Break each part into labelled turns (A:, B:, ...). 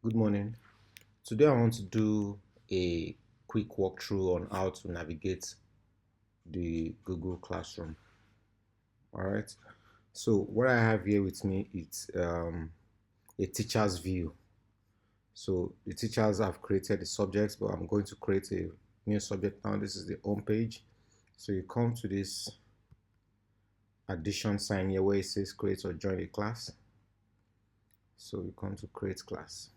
A: Good morning. Today I want to do a quick walkthrough on how to navigate the Google Classroom. All right. So what I have here with me is a teacher's view. So the teachers have created the subjects, but I'm going to create a new subject now. This is the home page. So you come to this addition sign here where it says create or join a class. So you come to create class.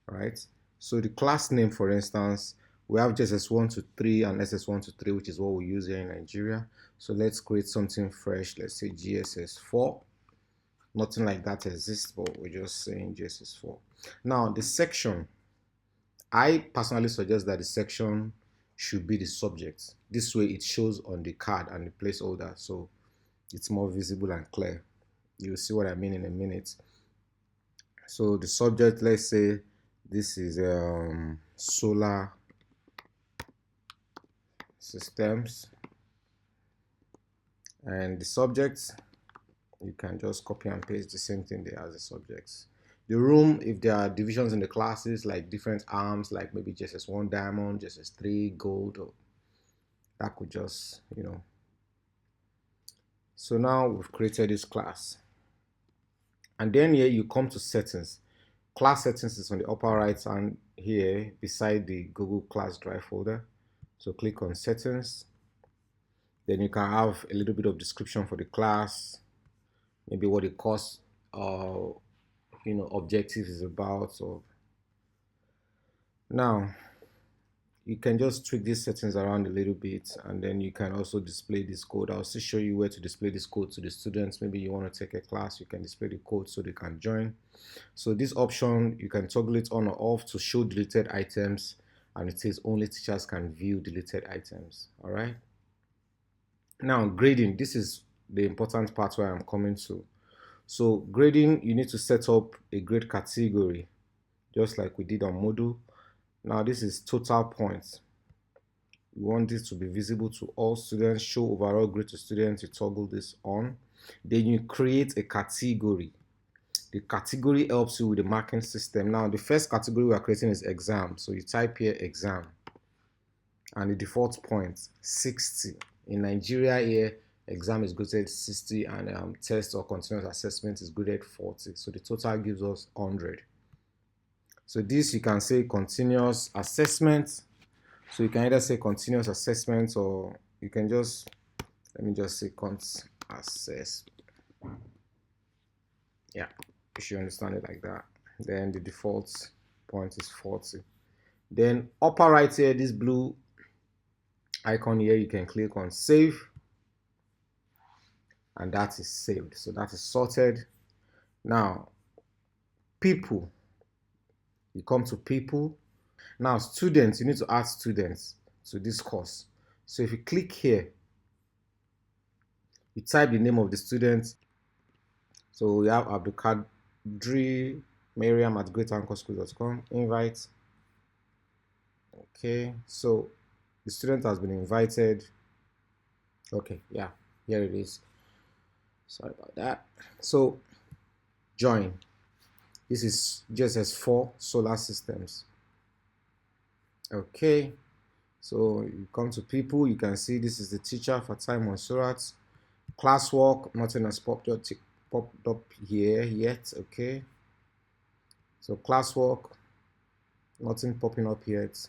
A: Right? So the class name, for instance, we have JSS1 to 3 and SS1 to 3, which is what we use here in Nigeria. So let's create something fresh. Let's say GSS4. Nothing like that exists, but we're just saying GSS4. Now, the section, I personally suggest that the section should be the subject. This way it shows on the card and the placeholder, so it's more visible and clear. You'll see what I mean in a minute. So the subject, let's say this is solar systems, and the subjects, you can just copy and paste the same thing there as the subjects. The room, if there are divisions in the classes, like different arms, like maybe JSS1 diamond, JSS3 gold, or that could just, So now we've created this class. And then here you come to settings. Class settings is on the upper right hand here beside the Google Class Drive folder. So click on settings. Then you can have a little bit of description for the class, maybe what the course objective is about. So now you can just tweak these settings around a little bit, and then you can also display this code. I'll still show you where to display this code to the students. Maybe you want to take a class, you can display the code so they can join. So this option, you can toggle it on or off to show deleted items, and it says only teachers can view deleted items. All right. Now grading, this is the important part where I'm coming to. So grading, you need to set up a grade category, just like we did on Moodle. Now this is total points. You want this to be visible to all students, show overall grade to students, you toggle this on. Then you create a category. The category helps you with the marking system. Now the first category we are creating is exam. So you type here exam. And the default point, 60. In Nigeria here, exam is graded 60 and test or continuous assessment is graded 40. So the total gives us 100. So this you can say continuous assessment. So you can either say continuous assessment or you can just, let me just say cont assess. Yeah, you should understand it like that. Then the default point is 40. Then upper right here, this blue icon here, you can click on save. And that is saved. So that is sorted. Now, people. You come to people. Now, students, you need to add students to this course. So if you click here, you type the name of the student. So we have Abdulkadri Mariam at greatanchorschools.com. Invite. Okay, so the student has been invited. Okay, yeah, here it is. Sorry about that. So join. This is JSS4 solar systems. Okay, so you come to people, you can see this is the teacher for time on Surat. Classwork, nothing has popped up here yet. Okay, so classwork, nothing popping up yet.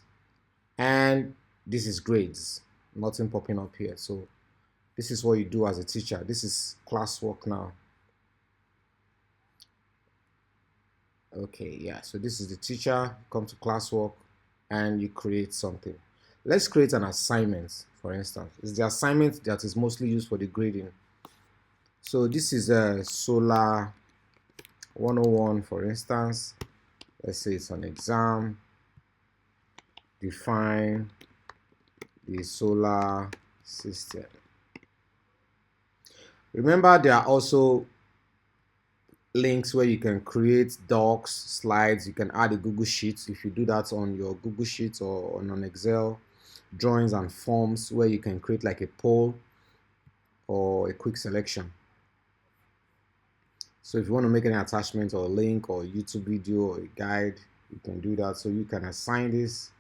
A: And this is grades, nothing popping up here. So this is what you do as a teacher. This is classwork now. Okay, yeah, so this is the teacher. Come to classwork and you create something. Let's create an assignment, for instance. It's the assignment that is mostly used for the grading. So this is a solar 101, for instance. Let's say it's an exam. Define the solar system. Remember, there are also links where you can create docs, slides. You can add a Google Sheet if you do that on your Google Sheet or on an Excel, drawings and forms where you can create like a poll or a quick selection. So if you want to make any attachment or a link or a YouTube video or a guide, you can do that. So you can assign this,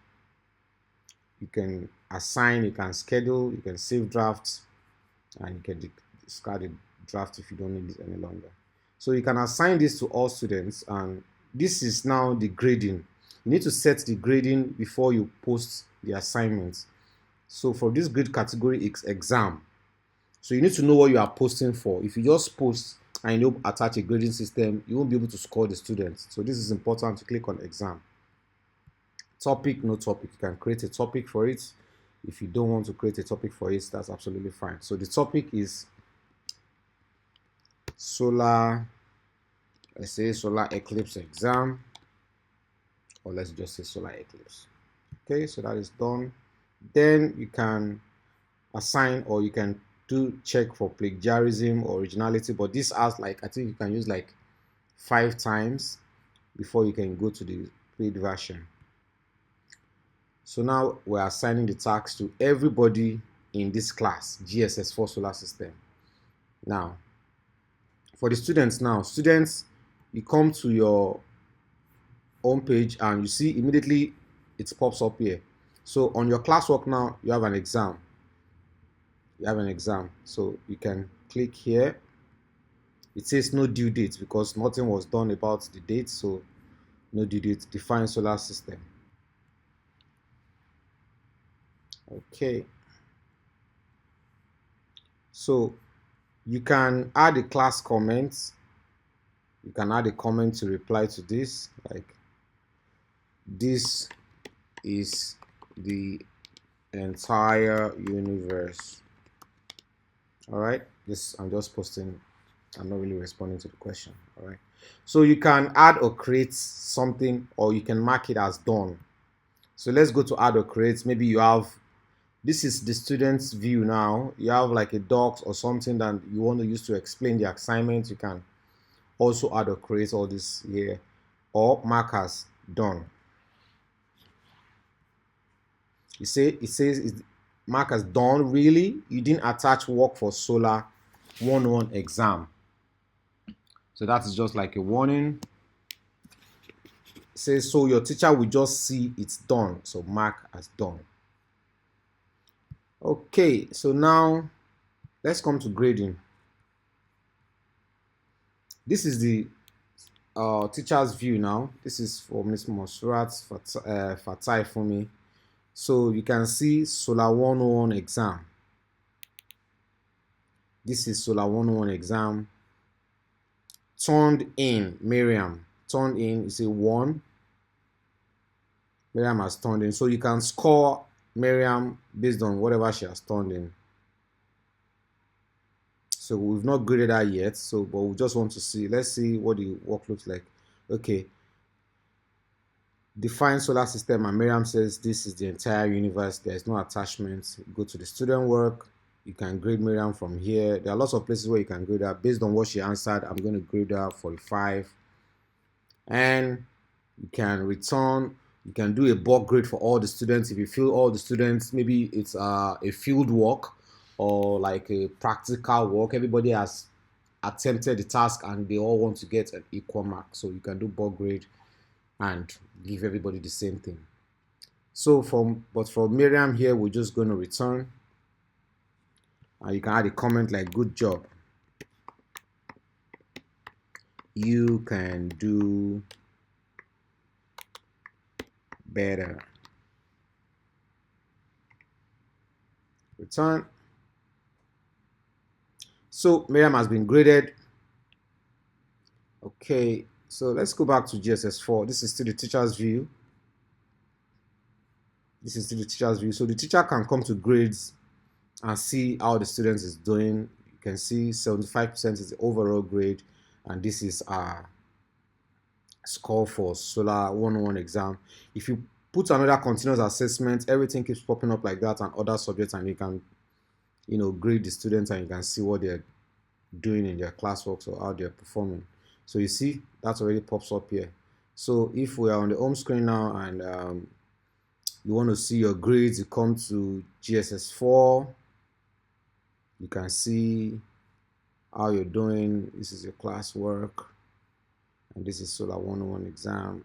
A: you can assign, you can schedule, you can save drafts, and you can discard the draft if you don't need it any longer. So you can assign this to all students, and this is now the grading. You need to set the grading before you post the assignments. So for this grade category, it's exam. So you need to know what you are posting for. If you just post and you don't attach a grading system, you won't be able to score the students. So this is important to click on exam. Topic, no topic. You can create a topic for it. If you don't want to create a topic for it, that's absolutely fine. So the topic is solar, let's say solar eclipse exam, or let's just say solar eclipse. Okay, so that is done. Then you can assign, or you can do check for plagiarism or originality, but this has like, I think you can use like 5 times before you can go to the paid version. So now we're assigning the task to everybody in this class, GSS4 solar system. Now for the students, you come to your home page and you see immediately it pops up here. So on your classwork now, you have an exam. So you can click here. It says no due date because nothing was done about the date, so no due date. Define solar system. Okay, so you can add a class comment. You can add a comment to reply to this, like this is the entire universe. All right, this I'm just posting, I'm not really responding to the question. All right, so you can add or create something, or you can mark it as done. So let's go to add or create. Maybe you have, this is the student's view now. You have like a docs or something that you want to use to explain the assignment. You can also add or create all this here, or mark as done. It says mark as done. Really, you didn't attach work for solar 101 exam. So that is just like a warning. It says so your teacher will just see it's done. So mark as done. Okay, so now let's come to grading. This is the teacher's view now. This is for Ms. Monsurat Fatai for me. So you can see Solar 101 exam. This is Solar 101 exam. Turned in, Miriam. Turned in is a 1. Miriam has turned in. So you can score Miriam based on whatever she has turned in. So we've not graded her yet, so but we just want to see. Let's see what the work looks like. Okay. Define solar system, and Miriam says this is the entire universe. There's no attachments. Go to the student work. You can grade Miriam from here. There are lots of places where you can grade her based on what she answered. I'm going to grade her 45. And you can return. You can do a bulk grade for all the students. If you feel all the students, maybe it's a field work or like a practical work. Everybody has attempted the task and they all want to get an equal mark. So you can do bulk grade and give everybody the same thing. So for Miriam here, we're just going to return. And you can add a comment like good job. You can do better. Return. So Miriam has been graded. Okay, so let's go back to GSS4. This is still the teacher's view. So the teacher can come to grades and see how the student is doing. You can see 75% is the overall grade, and this is our score for Solar 101 exam. If you put another continuous assessment, everything keeps popping up like that, and other subjects, and you can, grade the students and you can see what they're doing in their classwork or how they're performing. So you see that already pops up here. So if we are on the home screen now and you want to see your grades, you come to GSS4. You can see how you're doing. This is your classwork, and this is Solar 101 exam.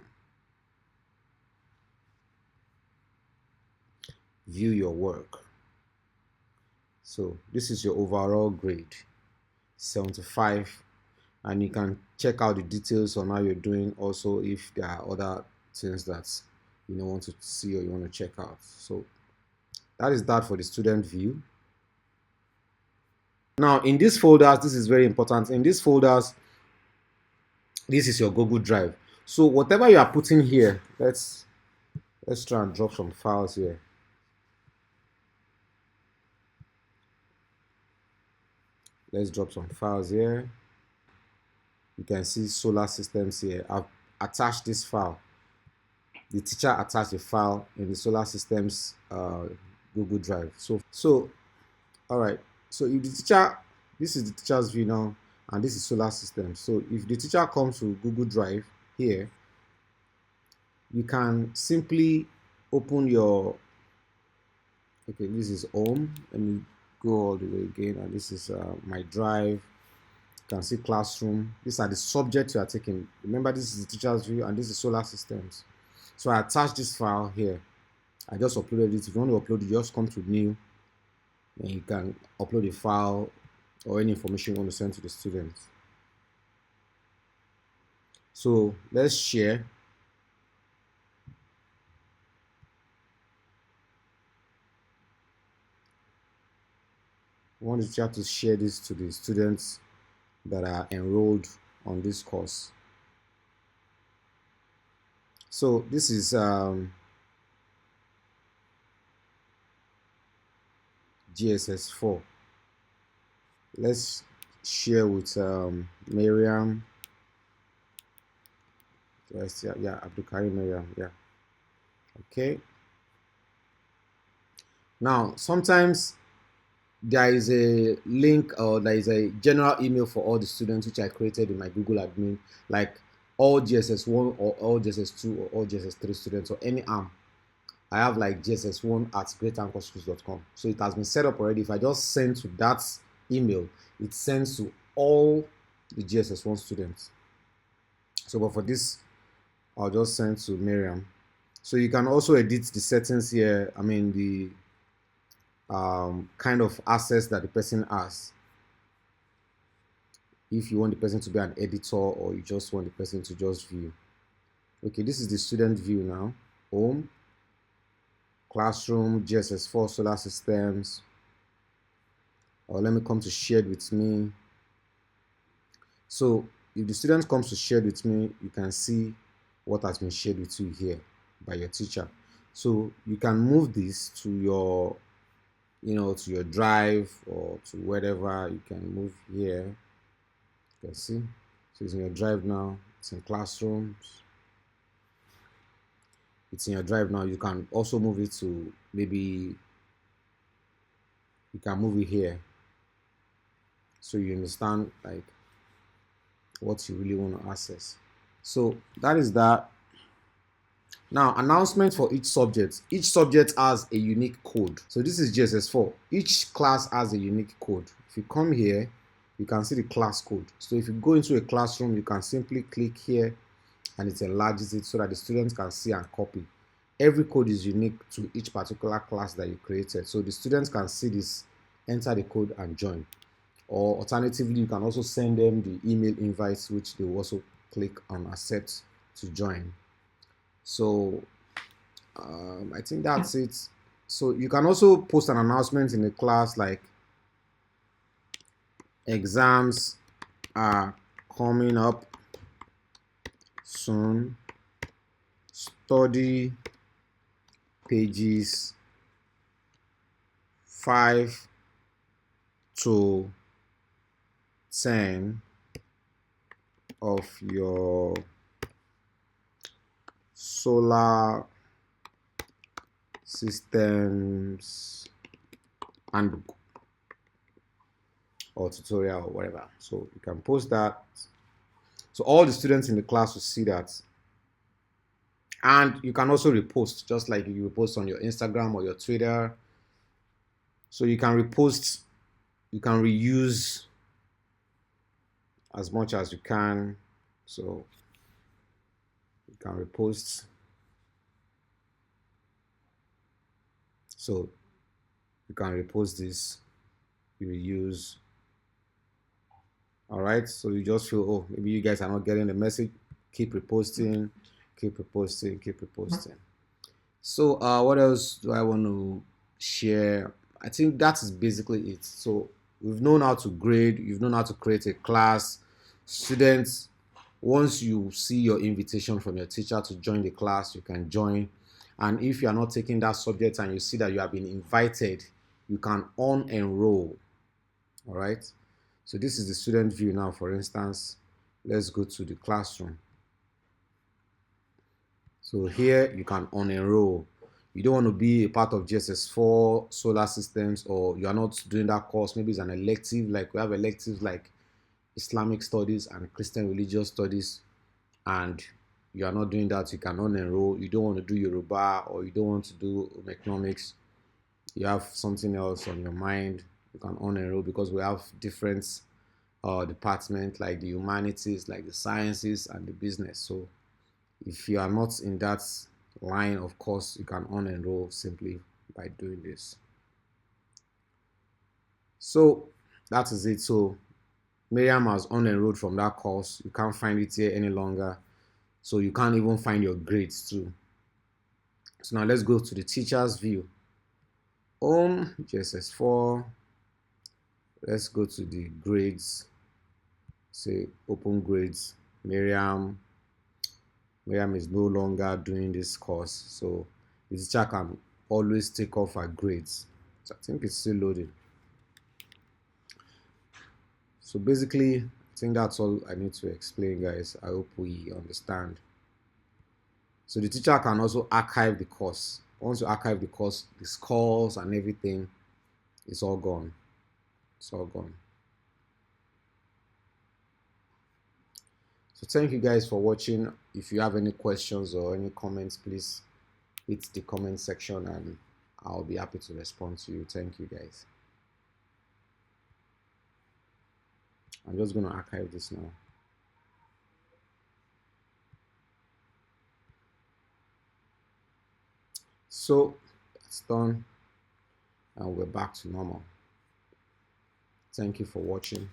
A: View your work. So this is your overall grade, 75, and you can check out the details on how you're doing also if there are other things that you want to see or you want to check out. So that is that for the student view. Now in these folders, this is very important. In these folders, this is your Google Drive. So whatever you are putting here, let's try and drop some files here. Let's drop some files here. You can see solar systems here. I've attached this file. The teacher attached a file in the solar systems Google Drive. So all right. So if the teacher, this is the teacher's view now, and this is solar systems. So if the teacher comes to Google Drive here, you can simply open your, okay, this is home. Let me go all the way again, and this is my drive. You can see classroom. These are the subjects you are taking. Remember, this is the teacher's view, and this is solar systems. So I attached this file here. I just uploaded it. If you want to upload it, just come to new, and you can upload a file or any information you want to send to the students. So let's share. I want the teacher to share this to the students that are enrolled on this course. So this is GSS 4. Let's share with Miriam. Yeah, Abdul Karim Miriam. Yeah. Okay. Now, sometimes there is a link or there is a general email for all the students which I created in my Google admin, like all GSS1 or all GSS2 or all GSS3 students or any arm. I have like GSS1 at greatanchorschools.com. So it has been set up already. If I just send to that email, it sends to all the GSS1 students. So, but for this, I'll just send to Miriam. So you can also edit the settings here. I mean, the kind of access that the person has. If you want the person to be an editor or you just want the person to just view. Okay, this is the student view now. Home, classroom, GSS4, solar systems. Or let me come to shared with me. So if the student comes to shared with me, you can see what has been shared with you here by your teacher. So you can move this to your, to your drive or to wherever. You can move here. You can see. So it's in your drive now. It's in classrooms. It's in your drive now. You can also move it to maybe, you can move it here. So you understand like what you really want to access. So that is that. Now, announcement for each subject. Each subject has a unique code. So this is GSS4. Each class has a unique code. If you come here, you can see the class code. So if you go into a classroom, you can simply click here and it enlarges it so that the students can see and copy. Every code is unique to each particular class that you created. So the students can see this, enter the code and join. Or alternatively, you can also send them the email invites, which they will also click on accept to join. So I think that's it. So you can also post an announcement in the class like exams are coming up soon. Study pages 5 to 10 of your solar systems handbook or tutorial or whatever. So you can post that. So all the students in the class will see that. And you can also repost, just like you repost on your Instagram or your Twitter. So you can repost, you can reuse as much as you can. So you can repost. So you can repost this, you reuse. All right, so you just feel, oh, maybe you guys are not getting the message. Keep reposting, keep reposting, keep reposting. So what else do I want to share? I think that is basically it. So we've known how to grade, you've known how to create a class. Students, once you see your invitation from your teacher to join the class, you can join. And if you are not taking that subject and you see that you have been invited, you can unenroll. All right. So this is the student view now. For instance, let's go to the classroom. So here you can unenroll. You don't want to be a part of GSS4 solar systems, or you are not doing that course. Maybe it's an elective, like we have electives like Islamic studies and Christian religious studies, and you are not doing that. You can unenroll. You don't want to do Yoruba, or you don't want to do economics. You have something else on your mind. You can unenroll, because we have different departments like the humanities, like the sciences, and the business. So if you are not in that line, of course, you can unenroll simply by doing this. So that is it. So Miriam has unenrolled from that course. You can't find it here any longer. So you can't even find your grades too. So now let's go to the teacher's view. Home, GSS4. Let's go to the grades. Say open grades. Miriam is no longer doing this course. So the teacher can always take off her grades. So I think it's still loading. So basically, I think that's all I need to explain, guys. I hope we understand. So the teacher can also archive the course. Once you archive the course, the scores and everything, it's all gone. It's all gone. So thank you guys for watching. If you have any questions or any comments, please hit the comment section and I'll be happy to respond to you. Thank you guys. I'm just going to archive this now. So that's done and we're back to normal. Thank you for watching.